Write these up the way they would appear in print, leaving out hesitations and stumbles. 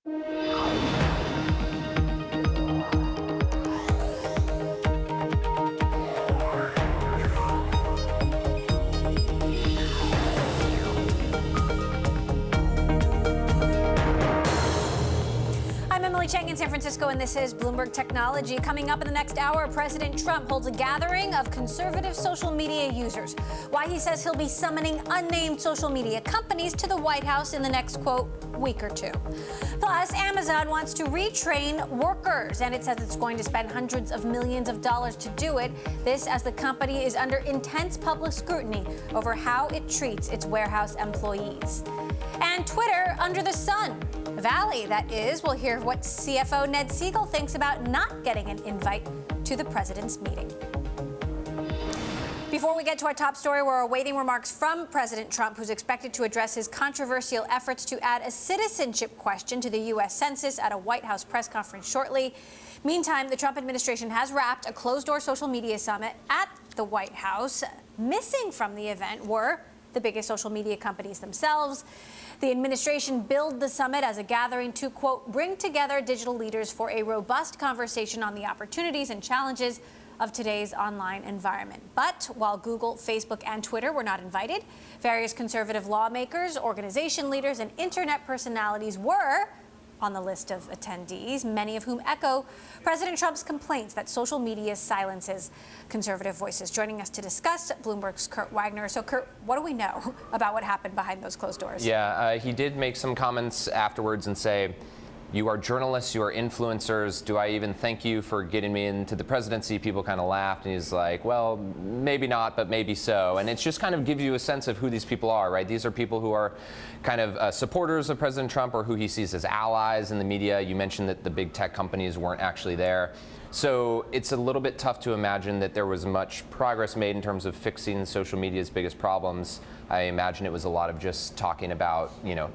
In San Francisco, and this is Bloomberg Technology. Coming up in the next hour, President Trump holds a gathering of conservative social media users. Why he says he'll be summoning unnamed social media companies to the White House in the next, quote, week or two. Plus, Amazon wants to retrain workers, and it says it's going to spend hundreds of millions of dollars to do it. This as the company is under intense public scrutiny over how it treats its warehouse employees. And Twitter under the sun. Valley, that is. We'll hear what CFO Ned Siegel thinks about not getting an invite to the president's meeting. Before we get to our top story, we're awaiting remarks from President Trump, who's expected to address his controversial efforts to add a citizenship question to the U.S. Census at a White House press conference shortly. Meantime, the Trump administration has wrapped a closed-door social media summit at the White House. Missing from the event were the biggest social media companies themselves. The administration billed the summit as a gathering to, quote, bring together digital leaders for a robust conversation on the opportunities and challenges of today's online environment. But while Google, Facebook, and Twitter were not invited, various conservative lawmakers, organization leaders, and internet personalities were on the list of attendees, many of whom echo President Trump's complaints that social media silences conservative voices. Joining us to discuss, Bloomberg's Kurt Wagner. So, Kurt, what do we know about what happened behind those closed doors? Yeah, he did make some comments afterwards and say, you are journalists, you are influencers. Do I even thank you for getting me into the presidency? People kind of laughed, and he's like, well, maybe not, but maybe so. And it just kind of gives you a sense of who these people are, right? These are people who are kind of supporters of President Trump or who he sees as allies in the media. You mentioned that the big tech companies weren't actually there. So it's a little bit tough to imagine that there was much progress made in terms of fixing social media's biggest problems. I imagine it was a lot of just talking about,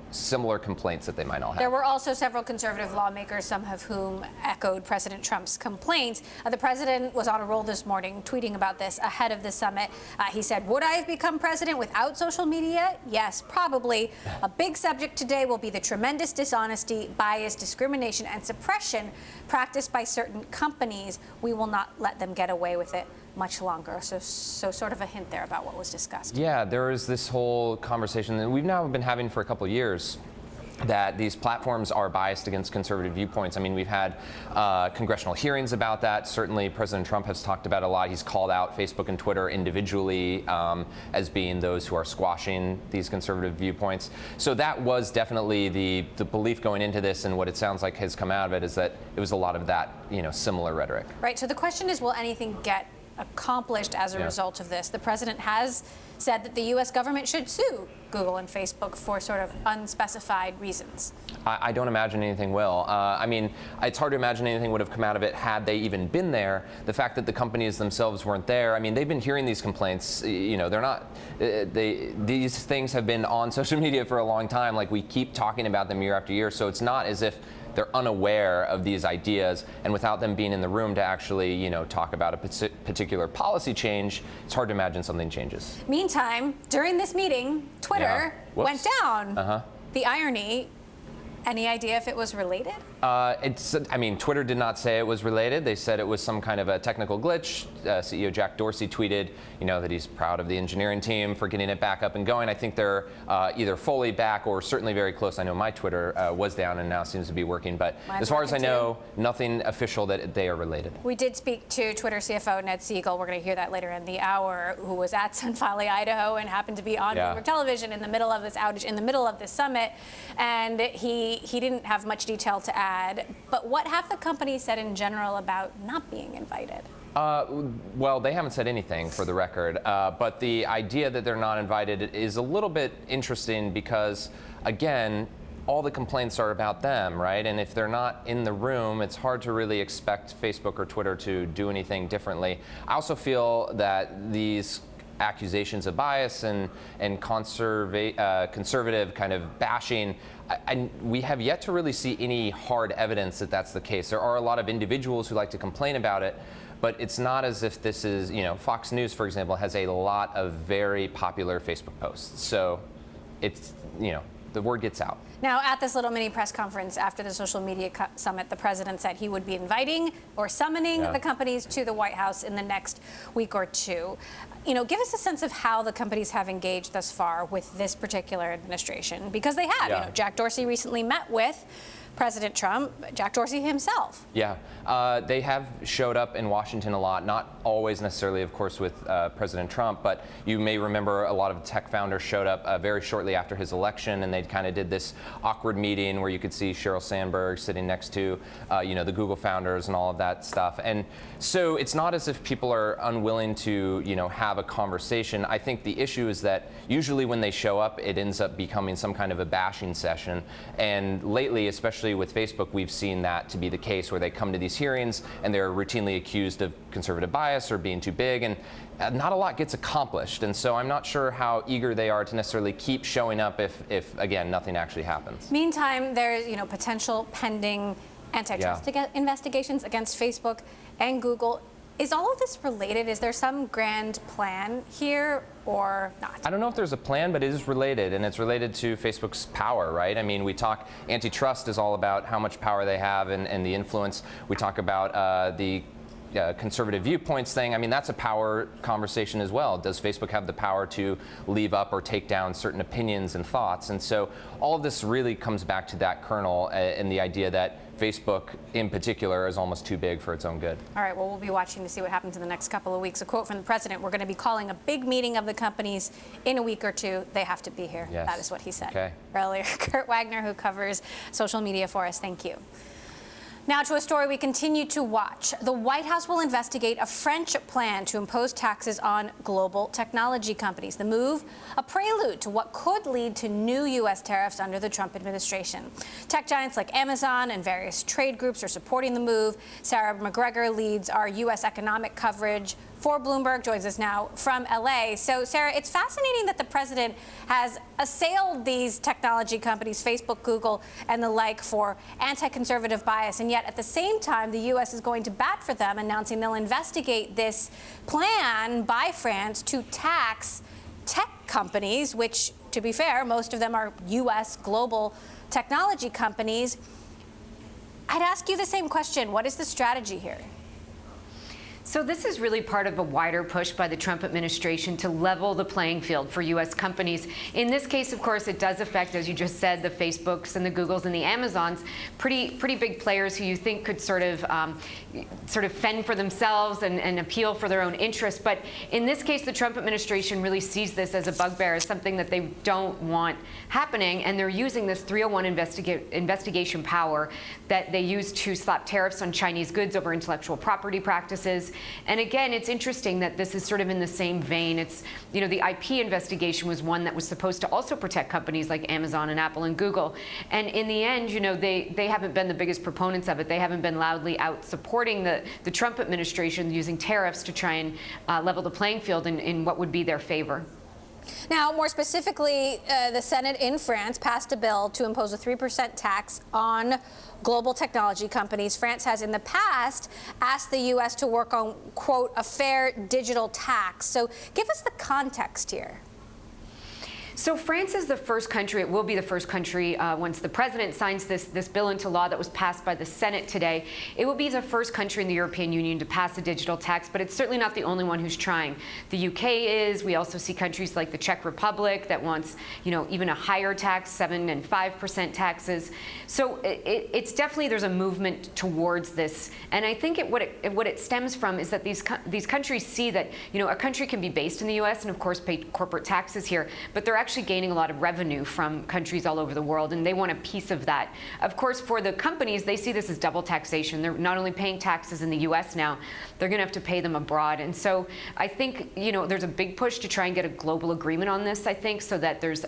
similar complaints that they might all have. There were also several conservative lawmakers, some of whom echoed President Trump's complaints. The president was on a roll this morning, tweeting about this ahead of the summit. He said, would I have become president without social media? Yes, probably. A big subject today will be the tremendous dishonesty, bias, discrimination, and suppression practiced by certain companies. We will not let them get away with it much longer. So sort of a hint there about what was discussed. Yeah, there is this whole conversation that we've now been having for a couple of years that these platforms are biased against conservative viewpoints. I mean, we've had congressional hearings about that. Certainly, President Trump has talked about it a lot. He's called out Facebook and Twitter individually as being those who are squashing these conservative viewpoints. So that was definitely the belief going into this, and what it sounds like has come out of it is that it was a lot of that, similar rhetoric. Right. So the question is, will anything get accomplished as a result of this? The president has said that the U.S. government should sue Google and Facebook for sort of unspecified reasons. I don't imagine anything will. I mean, it's hard to imagine anything would have come out of it had they even been there. The fact that the companies themselves weren't there, I mean, they've been hearing these complaints. They're not, these things have been on social media for a long time. Like, we keep talking about them year after year. So it's not as if they're unaware of these ideas, and without them being in the room to actually, talk about a particular policy change, it's hard to imagine something changes. Meantime, during this meeting, Twitter went down. The irony. Any idea if it was related? Twitter did not say it was related. They said it was some kind of a technical glitch. CEO Jack Dorsey tweeted, that he's proud of the engineering team for getting it back up and going. I think they're either fully back or certainly very close. I know my Twitter was down and now seems to be working. But as far as I know, nothing official that they are related. We did speak to Twitter CFO Ned Siegel. We're going to hear that later in the hour, who was at Sun Valley, Idaho, and happened to be on Bloomberg television in the middle of this outage, in the middle of this summit. And he didn't have much detail to add. But what have the companies said in general about not being invited? Well, they haven't said anything, for the record. But the idea that they're not invited is a little bit interesting because, again, all the complaints are about them, right? And if they're not in the room, it's hard to really expect Facebook or Twitter to do anything differently. I also feel that these accusations of bias and conservative kind of bashing, we have yet to really see any hard evidence that that's the case. There are a lot of individuals who like to complain about it, but it's not as if this is, Fox News, for example, has a lot of very popular Facebook posts. So it's, the word gets out. Now, at this little mini press conference after the social media summit, the president said he would be inviting or summoning the companies to the White House in the next week or two. You know, give us a sense of how the companies have engaged thus far with this particular administration, because they have. You know, Jack Dorsey recently met with President Trump, Jack Dorsey himself. Yeah, they have showed up in Washington a lot, not always necessarily, of course, with President Trump, but you may remember a lot of tech founders showed up very shortly after his election, and they kind of did this awkward meeting where you could see Sheryl Sandberg sitting next to, you know, the Google founders and all of that stuff. And so it's not as if people are unwilling to, you know, have a conversation. I think the issue is that usually when they show up, it ends up becoming some kind of a bashing session. And lately, especially with Facebook, we've seen that to be the case, where they come to these hearings and they're routinely accused of conservative bias or being too big, and not a lot gets accomplished. And so I'm not sure how eager they are to necessarily keep showing up if again, nothing actually happens. Meantime, there's, you know, potential pending antitrust investigations against Facebook and Google. Is all of this related? Is there some grand plan here or not? I don't know if there's a plan, but it is related, and it's related to Facebook's power, right? I mean, we talk, antitrust is all about how much power they have and the influence. We talk about the conservative viewpoints thing. I mean, that's a power conversation as well. Does Facebook have the power to leave up or take down certain opinions and thoughts? And so all of this really comes back to that kernel and the idea that Facebook in particular is almost too big for its own good. All right, well, we'll be watching to see what happens in the next couple of weeks. A quote from the president: "We're going to be calling a big meeting of the companies in a week or two. They have to be here." Yes. That is what he said Okay. earlier. Kurt Wagner, who covers social media for us, thank you. Now to a story we continue to watch. The White House will investigate a French plan to impose taxes on global technology companies. The move, a prelude to what could lead to new U.S. tariffs under the Trump administration. Tech giants like Amazon and various trade groups are supporting the move. Sarah McGregor leads our U.S. economic coverage for Bloomberg, joins us now from LA. So, Sarah, it's fascinating that the president has assailed these technology companies, Facebook, Google, and the like, for anti-conservative bias, and yet at the same time, the U.S. is going to bat for them, announcing they'll investigate this plan by France to tax tech companies, which, to be fair, most of them are U.S. global technology companies. I'd ask you the same question. What is the strategy here? So this is really part of a wider push by the Trump administration to level the playing field for U.S. companies. In this case, of course, it does affect, as you just said, the Facebooks and the Googles and the Amazons, pretty big players who you think could sort of fend for themselves and appeal for their own interests. But in this case, the Trump administration really sees this as a bugbear, as something that they don't want happening, and they're using this 301 investigation power that they use to slap tariffs on Chinese goods over intellectual property practices. And again, it's interesting that this is sort of in the same vein. It's, you know, the IP investigation was one that was supposed to also protect companies like Amazon and Apple and Google. And in the end, you know, they haven't been the biggest proponents of it. They haven't been loudly out supporting the Trump administration using tariffs to try and level the playing field in what would be their favor. Now, more specifically, the Senate in France passed a bill to impose a 3% tax on global technology companies. France has in the past asked the U.S. to work on, quote, a fair digital tax. So give us the context here. So France is the first country, it will be the first country once the president signs this bill into law that was passed by the Senate today. It will be the first country in the European Union to pass a digital tax, but it's certainly not the only one who's trying. The UK is. We also see countries like the Czech Republic that wants, you know, even a higher tax, 7% and 5% taxes. So it's definitely, there's a movement towards this. And I think what it stems from is that these countries see that, you know, a country can be based in the US and of course pay corporate taxes here, but they're actually gaining a lot of revenue from countries all over the world, and they want a piece of that. Of course, for the companies, they see this as double taxation. They're not only paying taxes in the US now, they're going to have to pay them abroad. And so I think, you know, there's a big push to try and get a global agreement on this, I think, so that there's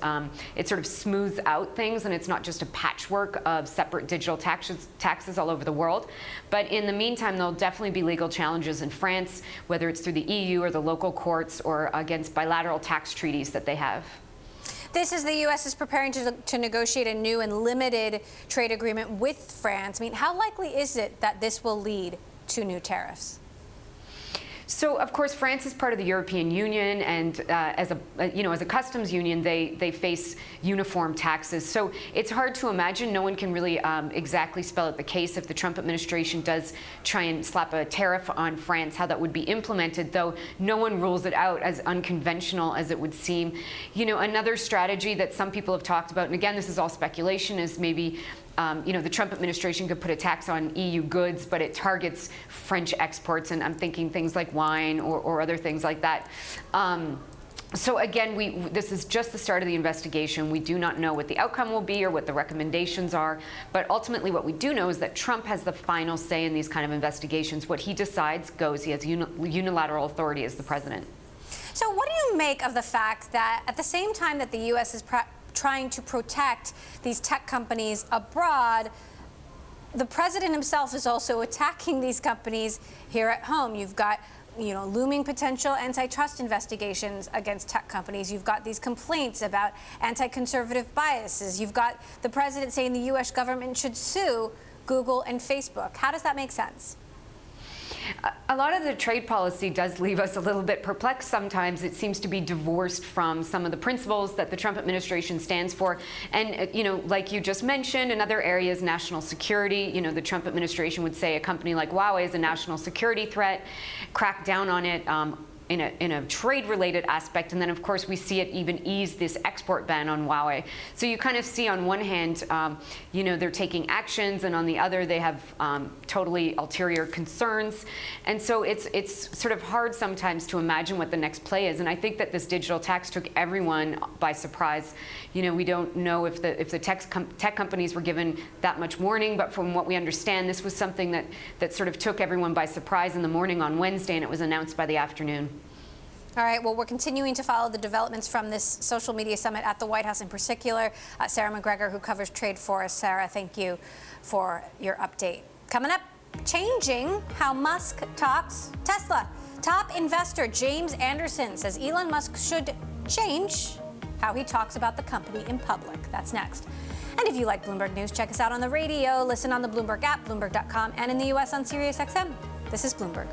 it sort of smooths out things and it's not just a patchwork of separate digital taxes all over the world. But in the meantime, there'll definitely be legal challenges in France, whether it's through the EU or the local courts or against bilateral tax treaties that they have. This is the U.S. is preparing to negotiate a new and limited trade agreement with France. I mean, how likely is it that this will lead to new tariffs? So, of course, France is part of the European Union, and as a customs union, they face uniform taxes. So it's hard to imagine. No one can really exactly spell out the case if the Trump administration does try and slap a tariff on France, how that would be implemented, though no one rules it out, as unconventional as it would seem. Another strategy that some people have talked about, and again, this is all speculation, is maybe the Trump administration could put a tax on EU goods, but it targets French exports, and I'm thinking things like wine or other things like that. So again, this is just the start of the investigation. We do not know what the outcome will be or what the recommendations are, but ultimately what we do know is that Trump has the final say in these kind of investigations. What he decides goes. He has unilateral authority as the president. So what do you make of the fact that at the same time that the U.S. is trying to protect these tech companies abroad, the president himself is also attacking these companies here at home? You've got, looming potential antitrust investigations against tech companies. You've got these complaints about anti-conservative biases. You've got the president saying the U.S. government should sue Google and Facebook. How does that make sense? A lot of the trade policy does leave us a little bit perplexed sometimes. It seems to be divorced from some of the principles that the Trump administration stands for. And, like you just mentioned, in other areas, national security, the Trump administration would say a company like Huawei is a national security threat, crack down on it in a trade-related aspect, and then of course we see it even ease this export ban on Huawei. So you kind of see on one hand, they're taking actions, and on the other they have totally ulterior concerns, and so it's sort of hard sometimes to imagine what the next play is. And I think that this digital tax took everyone by surprise. We don't know if the tech companies were given that much warning, but from what we understand, this was something that sort of took everyone by surprise in the morning on Wednesday, and it was announced by the afternoon. All right, well, we're continuing to follow the developments from this social media summit at the White House in particular. Sarah McGregor, who covers trade for us. Sarah, thank you for your update. Coming up, changing how Musk talks Tesla. Top investor James Anderson says Elon Musk should change how he talks about the company in public. That's next. And if you like Bloomberg News, check us out on the radio, listen on the Bloomberg app, Bloomberg.com, and in the U.S. on SiriusXM. This is Bloomberg.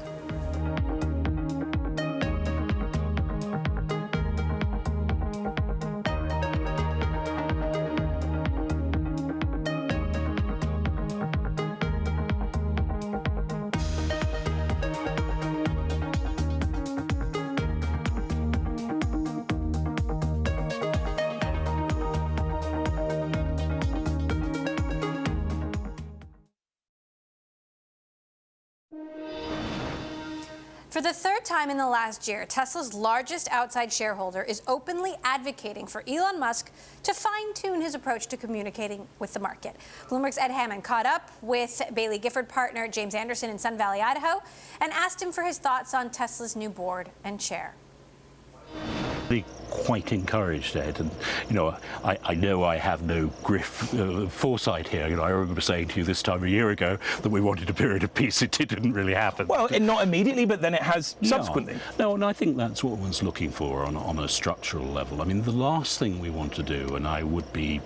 For the third time in the last year, Tesla's largest outside shareholder is openly advocating for Elon Musk to fine-tune his approach to communicating with the market. Bloomberg's Ed Hammond caught up with Bailey Gifford partner James Anderson in Sun Valley, Idaho, and asked him for his thoughts on Tesla's new board and chair. Quite encouraged, Ed, and I know I have no foresight here. I remember saying to you this time a year ago that we wanted a period of peace. It didn't really happen. Well, not immediately, but then it has subsequently. No, and I think that's what one's looking for on a structural level. I mean, the last thing we want to do, and I would be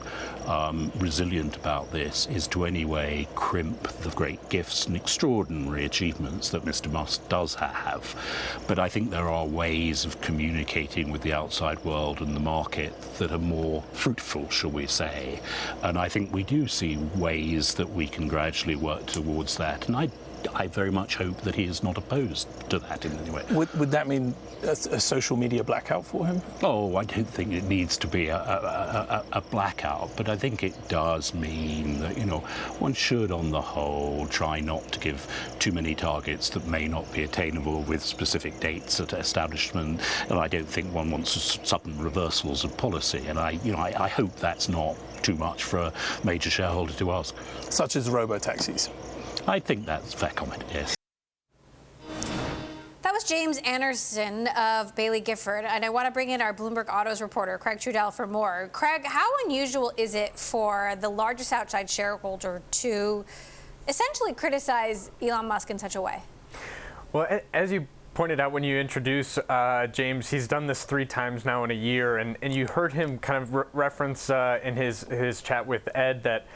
resilient about this, is to anyway crimp the great gifts and extraordinary achievements that Mr. Musk does have. But I think there are ways of communicating with the outside world and the market that are more fruitful, shall we say. And I think we do see ways that we can gradually work towards that. And I very much hope that he is not opposed to that in any way. Would that mean a social media blackout for him? Oh, I don't think it needs to be a blackout, but I think it does mean that, one should, on the whole, try not to give too many targets that may not be attainable with specific dates at establishment. And I don't think one wants sudden reversals of policy. And I hope that's not too much for a major shareholder to ask. Such as robo-taxis. I think that's a fair comment, yes. That was James Anderson of Bailey Gifford, and I want to bring in our Bloomberg Autos reporter, Craig Trudell, for more. Craig, how unusual is it for the largest outside shareholder to essentially criticize Elon Musk in such a way? Well, as you pointed out when you introduce James, he's done this 3 times now in a year, and you heard him kind of reference in his chat with Ed that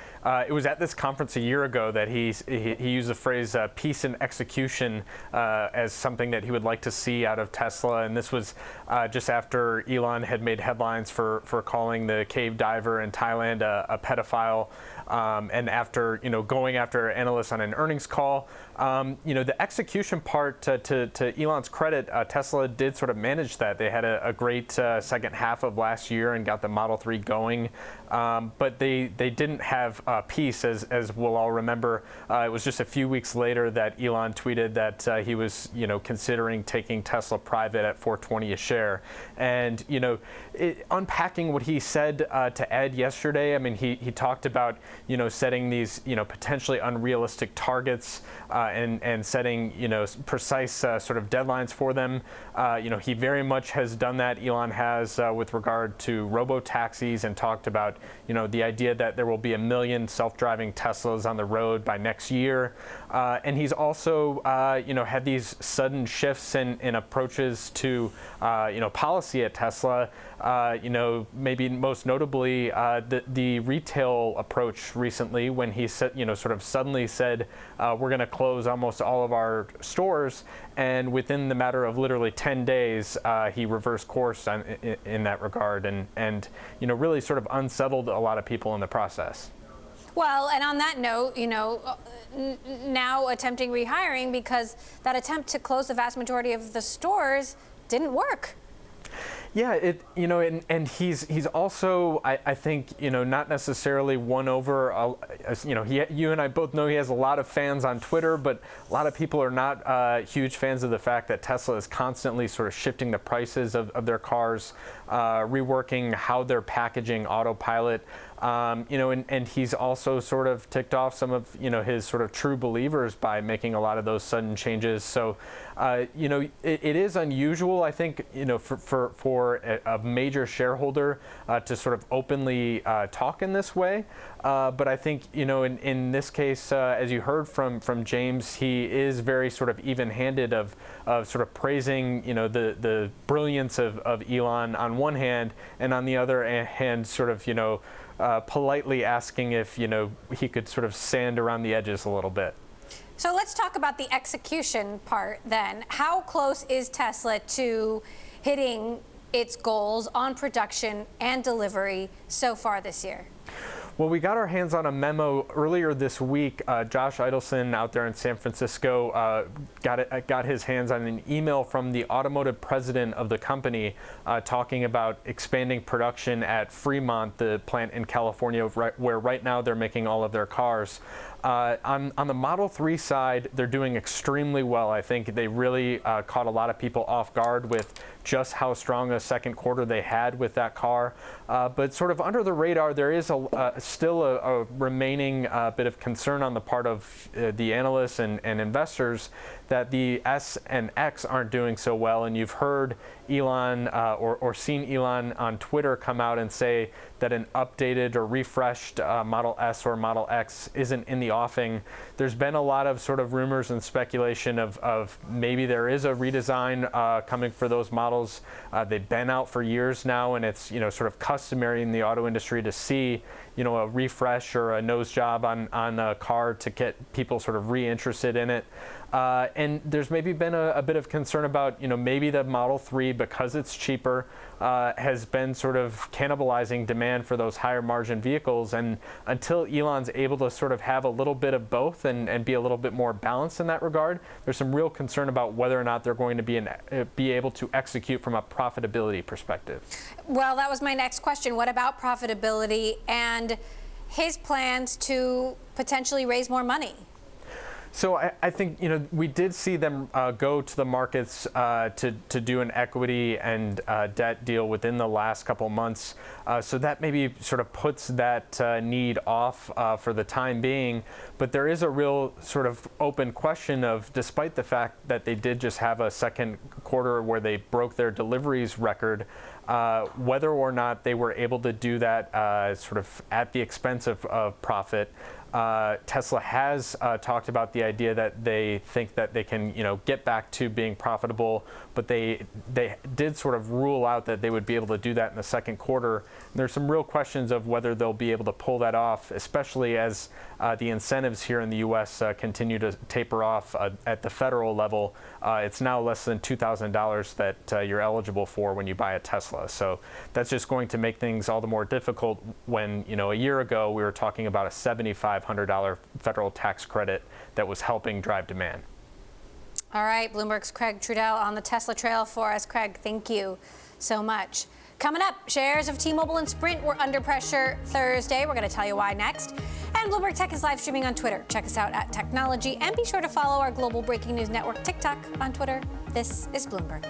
it was at this conference a year ago that he used the phrase peace and execution as something that he would like to see out of Tesla, and this was just after Elon had made headlines for calling the cave diver in Thailand a pedophile, and after going after analysts on an earnings call. The execution part, to Elon's credit, Tesla did sort of manage that. They had a great second half of last year and got the Model 3 going, but they didn't have peace, as we'll all remember. It was just a few weeks later that Elon tweeted that he was considering taking Tesla private at $4.20 a share. And unpacking what he said to Ed yesterday, I mean, he talked about setting these potentially unrealistic targets and setting precise sort of deadlines for them. He very much has done that. Elon has with regard to robo-taxis, and talked about the idea that there will be 1 million self-driving Teslas on the road by next year. And he's also had these sudden shifts in approaches to policy at Tesla. Maybe most notably the retail approach recently, when he said, sort of suddenly said, we're going to close almost all of our stores, and within the matter of literally 10 days, he reversed course in that regard, and really sort of unsettled a lot of people in the process. Well, and on that note, now attempting rehiring because that attempt to close the vast majority of the stores didn't work. Yeah, and he's also, I think, not necessarily won over. You and I both know he has a lot of fans on Twitter, but a lot of people are not huge fans of the fact that Tesla is constantly sort of shifting the prices of their cars, reworking how they're packaging autopilot. And he's also sort of ticked off some of his sort of true believers by making a lot of those sudden changes. So it is unusual, I think, for a major shareholder to sort of openly talk in this way. But I think in this case, as you heard from James, he is very sort of even-handed of sort of praising the brilliance of Elon on one hand, and on the other hand sort of politely asking if he could sort of sand around the edges a little bit. So let's talk about the execution part then. How close is Tesla to hitting its goals on production and delivery so far this year? Well, we got our hands on a memo earlier this week. Josh Idelson out there in San Francisco got his hands on an email from the automotive president of the company talking about expanding production at Fremont, the plant in California, where right now they're making all of their cars. On the Model 3 side, they're doing extremely well. I think they really caught a lot of people off guard with just how strong a second quarter they had with that car. But sort of under the radar, there is still a remaining bit of concern on the part of the analysts and investors that the S and X aren't doing so well. And you've heard Elon or seen Elon on Twitter come out and say that an updated or refreshed Model S or Model X isn't in the offing. There's been a lot of sort of rumors and speculation of maybe there is a redesign coming for those models. They've been out for years now, and it's sort of customary in the auto industry to see a refresh or a nose job on a car to get people sort of reinterested in it. And there's maybe been a bit of concern about, maybe the Model 3, because it's cheaper, has been sort of cannibalizing demand for those higher margin vehicles. And until Elon's able to sort of have a little bit of both and be a little bit more balanced in that regard, there's some real concern about whether or not they're going to be able to execute from a profitability perspective. Well, that was my next question. What about profitability and his plans to potentially raise more money? So I think we did see them go to the markets to do an equity and debt deal within the last couple months. So that maybe sort of puts that need off for the time being. But there is a real sort of open question of, despite the fact that they did just have a second quarter where they broke their deliveries record, Whether or not they were able to do that sort of at the expense of profit, Tesla has talked about the idea that they think that they can, get back to being profitable, but they did sort of rule out that they would be able to do that in the second quarter. And there's some real questions of whether they'll be able to pull that off, especially as the incentives here in the U.S. Continue to taper off at the federal level. It's now less than $2,000 that you're eligible for when you buy a Tesla. So that's just going to make things all the more difficult when, a year ago we were talking about a $7,500 federal tax credit that was helping drive demand. All right, Bloomberg's Craig Trudell on the Tesla trail for us. Craig, thank you so much. Coming up, shares of T-Mobile and Sprint were under pressure Thursday. We're going to tell you why next. And Bloomberg Tech is live streaming on Twitter. Check us out at Technology, and be sure to follow our global breaking news network, TikTok, on Twitter. This is Bloomberg.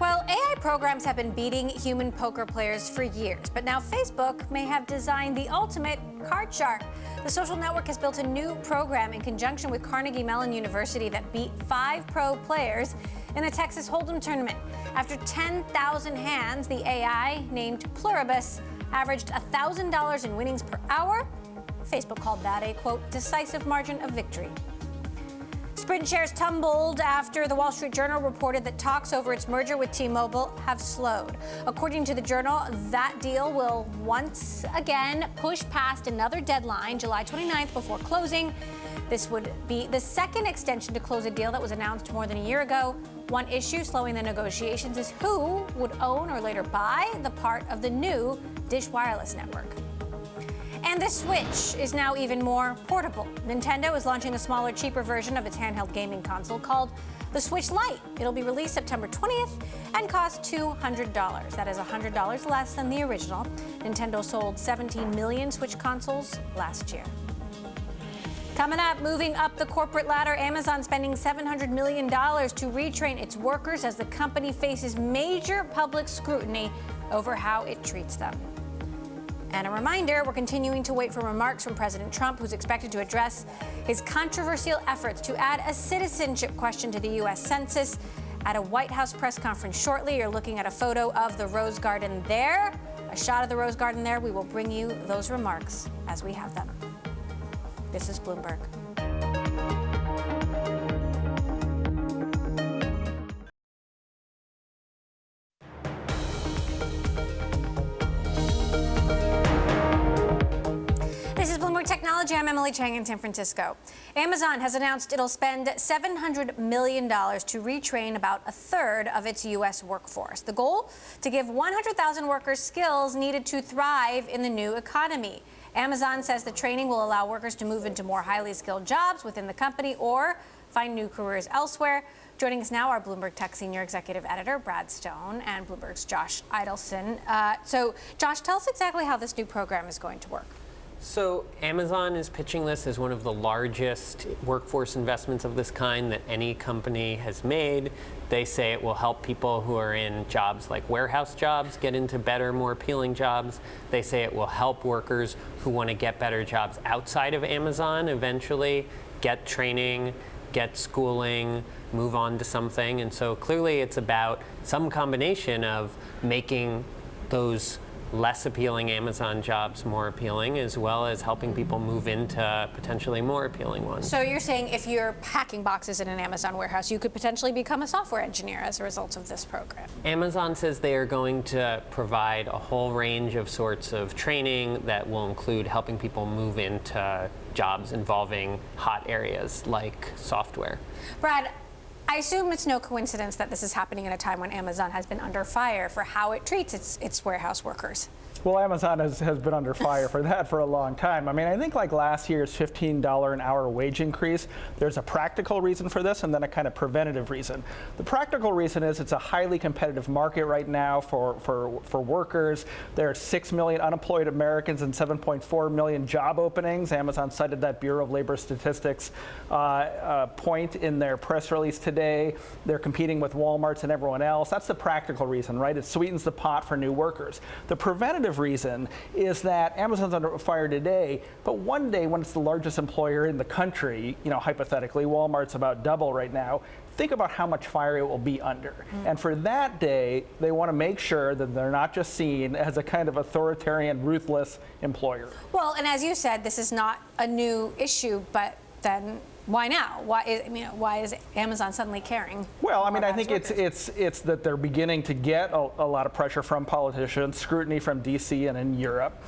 Well, AI programs have been beating human poker players for years, but now Facebook may have designed the ultimate card shark. The social network has built a new program in conjunction with Carnegie Mellon University that beat 5 pro players in the Texas Hold'em tournament. After 10,000 hands, the AI, named Pluribus, averaged $1,000 in winnings per hour. Facebook called that a, quote, decisive margin of victory. Sprint shares tumbled after the Wall Street Journal reported that talks over its merger with T-Mobile have slowed. According to the Journal, that deal will once again push past another deadline, July 29th, before closing. This would be the second extension to close a deal that was announced more than a year ago. One issue slowing the negotiations is who would own or later buy the part of the new Dish Wireless network. And the Switch is now even more portable. Nintendo is launching a smaller, cheaper version of its handheld gaming console called the Switch Lite. It'll be released September 20th and cost $200. That is $100 less than the original. Nintendo sold 17 million Switch consoles last year. Coming up, moving up the corporate ladder, Amazon spending $700 million to retrain its workers as the company faces major public scrutiny over how it treats them. And a reminder, we're continuing to wait for remarks from President Trump, who's expected to address his controversial efforts to add a citizenship question to the U.S. Census at a White House press conference shortly. You're looking at a photo of the Rose Garden there, a shot of the Rose Garden there. We will bring you those remarks as we have them. This is Bloomberg. This is Bloomberg Technology. I'm Emily Chang in San Francisco. Amazon has announced it'll spend $700 million to retrain about a third of its U.S. workforce. The goal? To give 100,000 workers skills needed to thrive in the new economy. Amazon says the training will allow workers to move into more highly skilled jobs within the company or find new careers elsewhere. Joining us now are Bloomberg Tech Senior Executive Editor Brad Stone and Bloomberg's Josh Idelson. So, Josh, tell us exactly how this new program is going to work. So Amazon is pitching this as one of the largest workforce investments of this kind that any company has made. They say it will help people who are in jobs like warehouse jobs get into better, more appealing jobs. They say it will help workers who want to get better jobs outside of Amazon eventually get training, get schooling, move on to something. And so clearly it's about some combination of making those less appealing Amazon jobs more appealing, as well as helping people move into potentially more appealing ones. So you're saying if you're packing boxes in an Amazon warehouse, you could potentially become a software engineer as a result of this program? Amazon says they are going to provide a whole range of sorts of training that will include helping people move into jobs involving hot areas like software. Brad, I assume it's no coincidence that this is happening at a time when Amazon has been under fire for how it treats its warehouse workers. Well, Amazon has been under fire for that for a long time. I mean, I think like last year's $15 an hour wage increase, there's a practical reason for this and then a kind of preventative reason. The practical reason is it's a highly competitive market right now for workers. There are 6 million unemployed Americans and 7.4 million job openings. Amazon cited that Bureau of Labor Statistics point in their press release today. They're competing with Walmarts and everyone else. That's the practical reason, right? It sweetens the pot for new workers. The preventative reason is that Amazon's under fire today, but one day when it's the largest employer in the country, hypothetically, Walmart's about double right now, think about how much fire it will be under. And for that day, they want to make sure that they're not just seen as a kind of authoritarian, ruthless employer. Well, and as you said, this is not a new issue, but then why now? Why is Amazon suddenly caring? Well, I mean, I think it's that they're beginning to get a lot of pressure from politicians, scrutiny from D.C. and in Europe.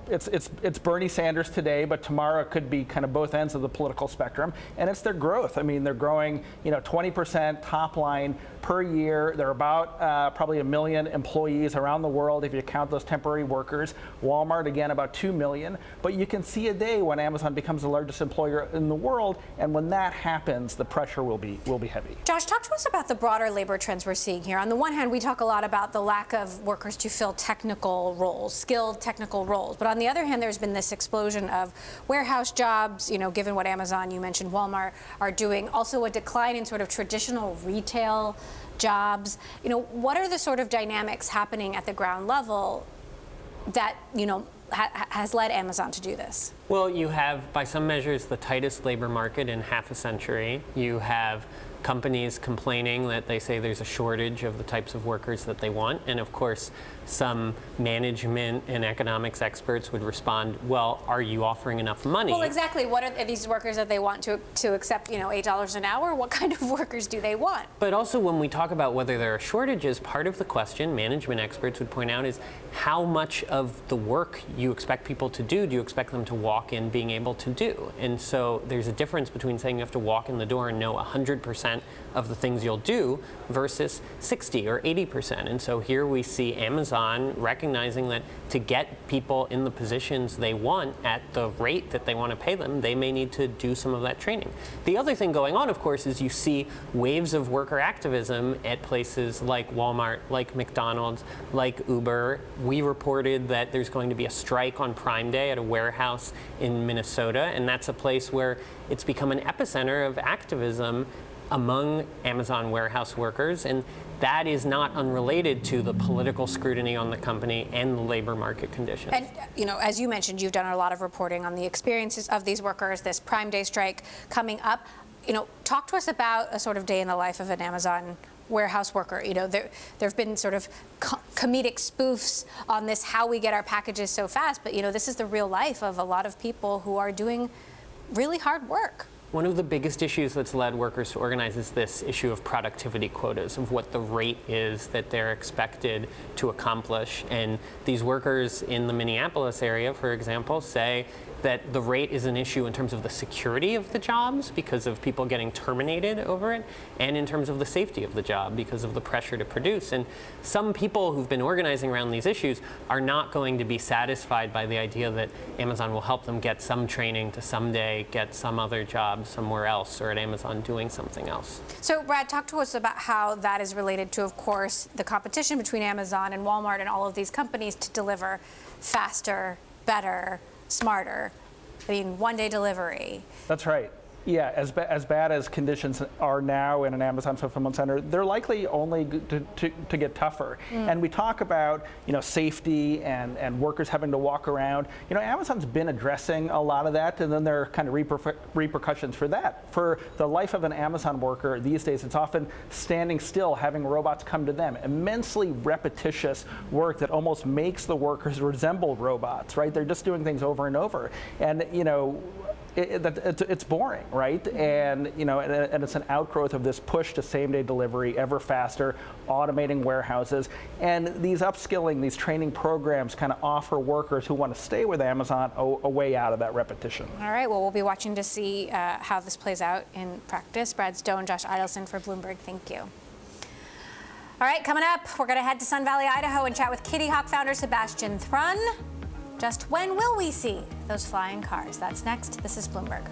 It's Bernie Sanders today, but tomorrow it could be kind of both ends of the political spectrum. And it's their growth. I mean, they're growing, 20% top line per year. They're about probably 1 million employees around the world if you count those temporary workers. Walmart, again, about 2 million. But you can see a day when Amazon becomes the largest employer in the world. And when that happens, the pressure will be heavy. Josh, talk to us about the broader labor trends we're seeing here. On the one hand, we talk a lot about the lack of workers to fill technical roles, skilled technical roles. But on the other hand, there's been this explosion of warehouse jobs, given what Amazon, you mentioned Walmart, are doing. Also a decline in sort of traditional retail jobs. What are the sort of dynamics happening at the ground level that, has led Amazon to do this? Well, you have, by some measures, the tightest labor market in half a century. You have companies complaining that they say there's a shortage of the types of workers that they want. And of course, some management and economics experts would respond, well, are you offering enough money? Well, exactly. What are these workers that they want to accept, $8 an hour? What kind of workers do they want? But also when we talk about whether there are shortages, part of the question management experts would point out is how much of the work you expect people to do you expect them to walk in being able to do? And so there's a difference between saying you have to walk in the door and know 100% of the things you'll do versus 60 or 80%. And so here we see Amazon recognizing that to get people in the positions they want at the rate that they want to pay them, they may need to do some of that training. The other thing going on, of course, is you see waves of worker activism at places like Walmart, like McDonald's, like Uber. We reported that there's going to be a strike on Prime Day at a warehouse in Minnesota, and that's a place where it's become an epicenter of activism among Amazon warehouse workers, and that is not unrelated to the political scrutiny on the company and the labor market conditions. And, as you mentioned, you've done a lot of reporting on the experiences of these workers, this Prime Day strike coming up. Talk to us about a sort of day in the life of an Amazon warehouse worker. There have been sort of comedic spoofs on this, how we get our packages so fast, but, this is the real life of a lot of people who are doing really hard work. One of the biggest issues that's led workers to organize is this issue of productivity quotas, of what the rate is that they're expected to accomplish. And these workers in the Minneapolis area, for example, say that the rate is an issue in terms of the security of the jobs because of people getting terminated over it, and in terms of the safety of the job because of the pressure to produce. And some people who've been organizing around these issues are not going to be satisfied by the idea that Amazon will help them get some training to someday get some other job somewhere else or at Amazon doing something else. So, Brad, talk to us about how that is related to, of course, the competition between Amazon and Walmart and all of these companies to deliver faster, better, smarter. One-day delivery. That's right. Yeah, as bad as conditions are now in an Amazon fulfillment center, they're likely only to get tougher. And we talk about, safety and workers having to walk around. Amazon's been addressing a lot of that, and then there are kind of repercussions for that. For the life of an Amazon worker these days, it's often standing still, having robots come to them. Immensely repetitious work that almost makes the workers resemble robots, right? They're just doing things over and over. And, it's boring, right? And and it's an outgrowth of this push to same-day delivery, ever faster, automating warehouses, and these upskilling, these training programs kind of offer workers who want to stay with Amazon a way out of that repetition. All right. Well, we'll be watching to see how this plays out in practice. Brad Stone, Josh Idelson for Bloomberg. Thank you. All right, coming up, we're going to head to Sun Valley, Idaho, and chat with Kitty Hawk founder Sebastian Thrun. Just when will we see those flying cars? That's next. This is Bloomberg.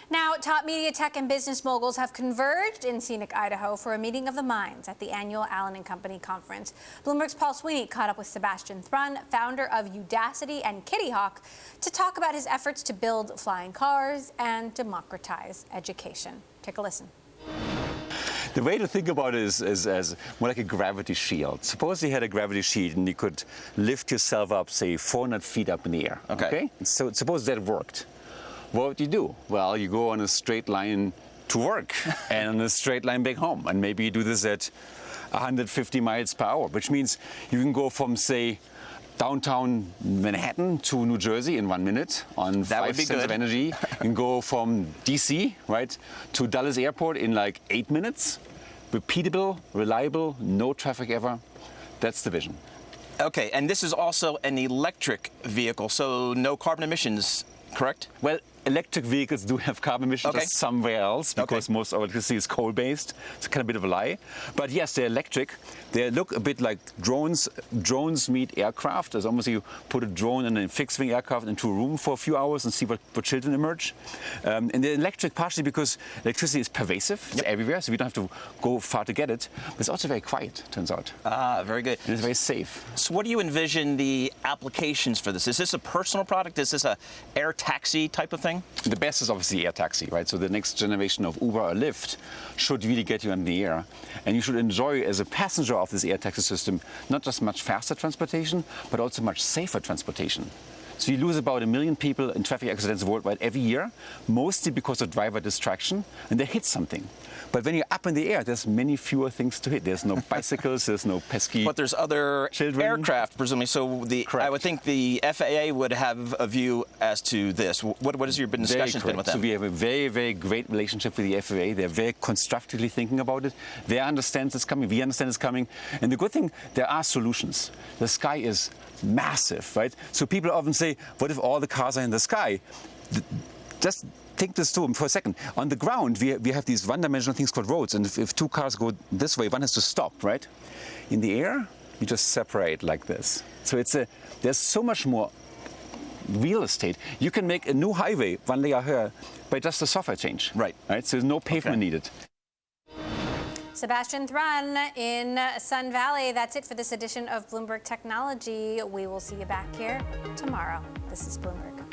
Now, top media, tech, and business moguls have converged in scenic Idaho for a meeting of the minds at the annual Allen & Company conference. Bloomberg's Paul Sweeney caught up with Sebastian Thrun, founder of Udacity and Kitty Hawk, to talk about his efforts to build flying cars and democratize education. Take a listen. The way to think about it is as more like a gravity shield. Suppose you had a gravity shield and you could lift yourself up, say, 400 feet up in the air. Okay? So suppose that worked. What would you do? Well, you go on a straight line to work and on a straight line back home. And maybe you do this at 150 miles per hour, which means you can go from, say, downtown Manhattan to New Jersey in 1 minute on 5 cents of energy. You can go from DC, right, to Dallas Airport in like 8 minutes. Repeatable, reliable, no traffic ever. That's the vision. Okay, and this is also an electric vehicle, so no carbon emissions, correct? Well, electric vehicles do have carbon emissions just somewhere else because most of electricity is coal-based. It's kind of a bit of a lie. But yes, they're electric. They look a bit like drones. Drones meet aircraft. It's almost you put a drone and a fixed-wing aircraft into a room for a few hours and see what children emerge. And they're electric partially because electricity is pervasive. It's everywhere, so we don't have to go far to get it. But it's also very quiet, turns out. Ah, very good. And it's very safe. So what do you envision the applications for this? Is this a personal product? Is this a air taxi type of thing? The best is obviously air taxi, right? So the next generation of Uber or Lyft should really get you in the air. And you should enjoy, as a passenger of this air taxi system, not just much faster transportation, but also much safer transportation. So you lose about 1 million people in traffic accidents worldwide every year, mostly because of driver distraction, and they hit something. But when you're up in the air, there's many fewer things to hit. There's no bicycles, there's no pesky But there's other children. Aircraft, presumably. So I would think the FAA would have a view as to this. What has your discussions been with them? So we have a very, very great relationship with the FAA. They're very constructively thinking about it. They understand it's coming. We understand it's coming. And the good thing, there are solutions. The sky is massive, right? So people often say, what if all the cars are in the sky? Just think this through for a second. On the ground, we have these one-dimensional things called roads, and if 2 cars go this way, one has to stop, right? In the air, we just separate like this. So there's so much more real estate. You can make a new highway 1 layer higher by just a software change. Right. So there's no pavement needed. Sebastian Thrun in Sun Valley. That's it for this edition of Bloomberg Technology. We will see you back here tomorrow. This is Bloomberg.